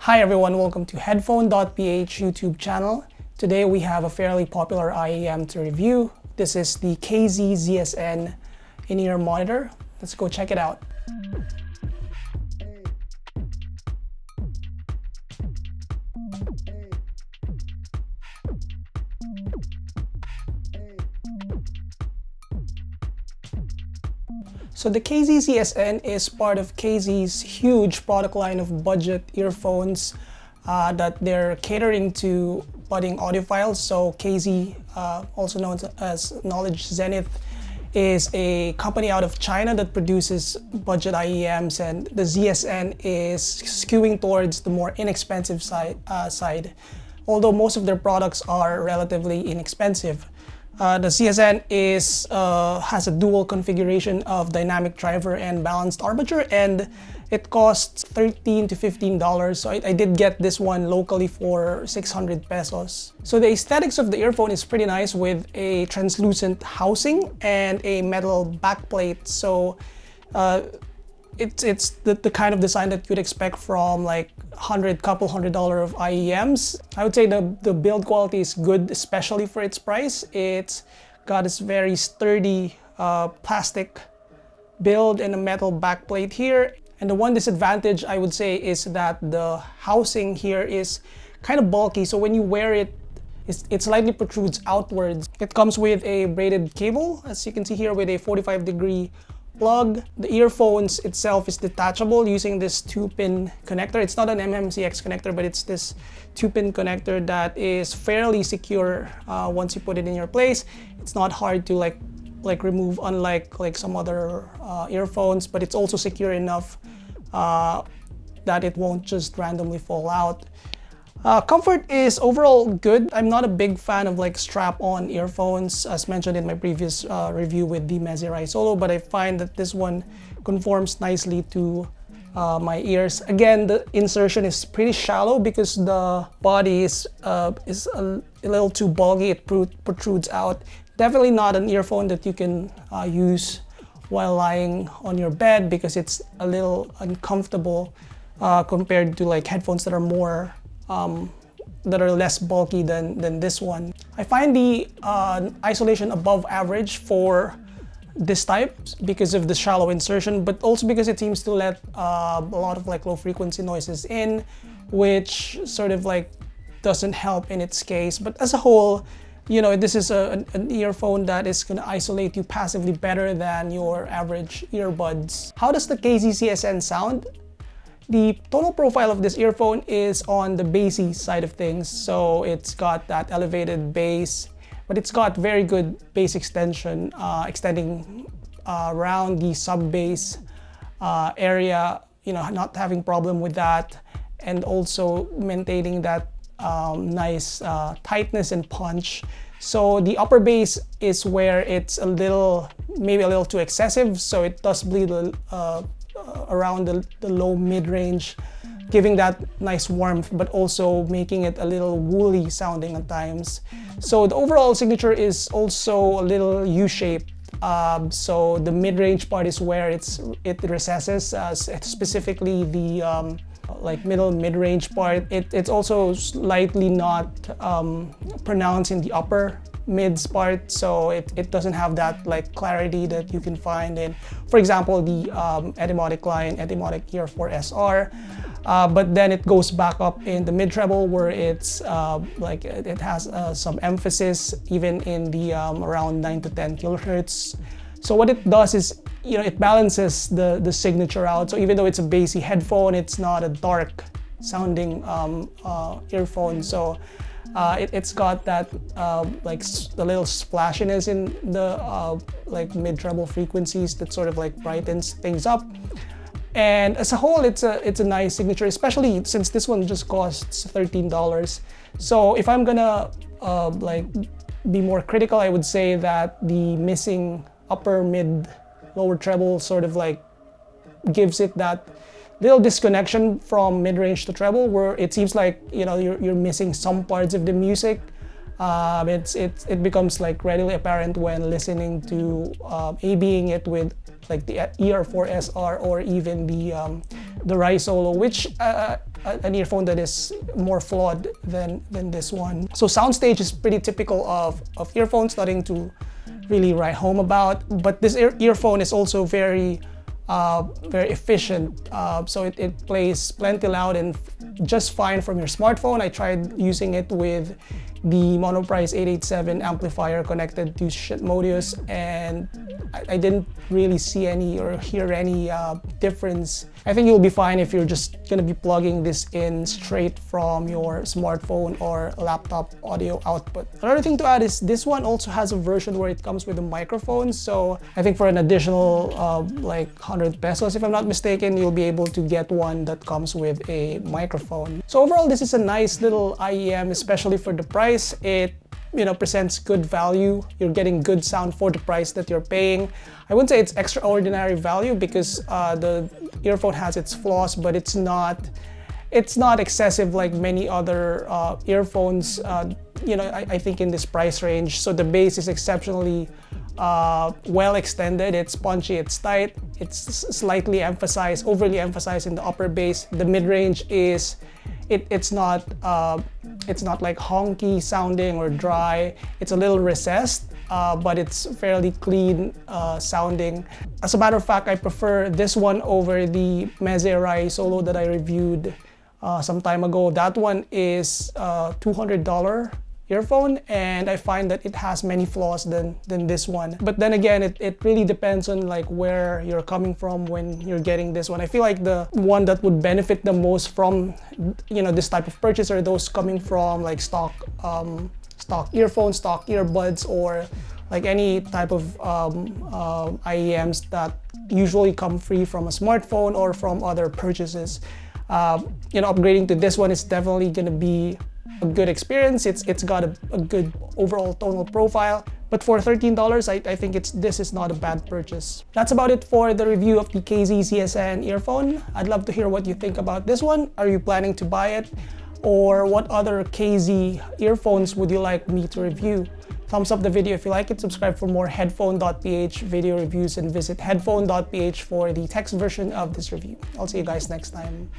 Hi everyone, welcome to headphone.ph YouTube channel. Today we have a fairly popular IEM to review. This is the KZ ZSN in-ear monitor. Let's go check it out. So the KZ ZSN is part of KZ's huge product line of budget earphones that they're catering to budding audiophiles. So KZ, also known as Knowledge Zenith, is a company out of China that produces budget IEMs, and the ZSN is skewing towards the more inexpensive side, although most of their products are relatively inexpensive. The ZSN has a dual configuration of dynamic driver and balanced armature, and it costs $13 to $15. So I did get this one locally for 600 pesos. So the aesthetics of the earphone is pretty nice with a translucent housing and a metal backplate. So it's the kind of design that you'd expect from like couple hundred dollar of IEMs. I would say the build quality is good, especially for its price. It's got this very sturdy plastic build and a metal backplate here. And the one disadvantage I would say is that the housing here is kind of bulky. So when you wear it, it slightly protrudes outwards. It comes with a braided cable, as you can see here, with a 45-degree plug. The earphones itself is detachable using this 2-pin connector. It's not an MMCX connector, but it's this 2-pin connector that is fairly secure once you put it in your place. It's not hard to like remove, unlike some other earphones, but it's also secure enough that it won't just randomly fall out. Comfort is overall good. I'm not a big fan of strap-on earphones, as mentioned in my previous review with the Mezirai Solo, but I find that this one conforms nicely to my ears. Again, the insertion is pretty shallow because the body is a little too bulky. It protrudes out. Definitely not an earphone that you can use while lying on your bed because it's a little uncomfortable compared to headphones that are more that are less bulky than this one. I find the isolation above average for this type because of the shallow insertion, but also because it seems to let a lot of low frequency noises in, which sort of doesn't help in its case. But as a whole, you know, this is an earphone that is going to isolate you passively better than your average earbuds. How does the KZ ZSN sound? The tonal profile of this earphone is on the bassy side of things, so it's got that elevated bass, but it's got very good bass extension, extending around the sub-bass area, you know, not having problem with that, and also maintaining that nice tightness and punch. So the upper bass is where it's maybe a little too excessive, so it does bleed around the low mid-range, giving that nice warmth, but also making it a little woolly sounding at times. So the overall signature is also a little U-shaped. So the mid-range part is where it recesses, specifically the middle mid-range part. It's also slightly not pronounced in the upper mids part, so it doesn't have that clarity that you can find in, for example, the Etymotic line, Etymotic Ear 4 SR. But then it goes back up in the mid treble where it's it has some emphasis even in the around 9 to 10 kilohertz. So what it does is, you know, it balances the signature out. So even though it's a bassy headphone, it's not a dark sounding earphone. So it's got that the little splashiness in the mid treble frequencies that sort of brightens things up. And as a whole, it's a nice signature, especially since this one just costs $13. So if I'm gonna be more critical, I would say that the missing upper mid lower treble sort of gives it that little disconnection from mid-range to treble, where it seems like, you know, you're missing some parts of the music. It becomes readily apparent when listening to A-Bing it with the ER4SR or even the the Rai Solo, which an earphone that is more flawed than this one. So Soundstage is pretty typical of earphones, nothing to really write home about. But this earphone is also very efficient. So it plays plenty loud and just fine from your smartphone. I tried using it with the Monoprice 887 amplifier connected to Shitmodius, and I didn't really see any or hear any difference. I think you'll be fine if you're just gonna be plugging this in straight from your smartphone or laptop audio output. Another thing to add is this one also has a version where it comes with a microphone. So I think for an additional like 100 pesos, if I'm not mistaken, you'll be able to get one that comes with a microphone. So overall, this is a nice little IEM, especially for the price. It presents good value. You're getting good sound for the price that you're paying. I wouldn't say it's extraordinary value because the earphone has its flaws, but it's not excessive like many other earphones. I think in this price range. So the bass is exceptionally well extended. It's punchy, it's tight, it's slightly emphasized, overly emphasized in the upper bass. The mid-range is it's not like honky sounding or dry. It's a little recessed, but it's fairly clean sounding. As a matter of fact, I prefer this one over the Meze Rai Solo that I reviewed some time ago. That one is a $200 earphone, and I find that it has many flaws than this one. But then again, it really depends on like where you're coming from when you're getting this one. I feel like the one that would benefit the most from this type of purchase are those coming from like stock earphones, stock earbuds, or like any type of IEMs that usually come free from a smartphone or from other purchases. Upgrading to this one is definitely gonna be a good experience. It's got a good overall tonal profile, but for $13, I think this is not a bad purchase. That's about it for the review of the KZ ZSN earphone. I'd love to hear what you think about this one. Are you planning to buy it? Or what other KZ earphones would you like me to review? Thumbs up the video if you like it, subscribe for more headphone.ph video reviews, and visit headphone.ph for the text version of this review. I'll see you guys next time.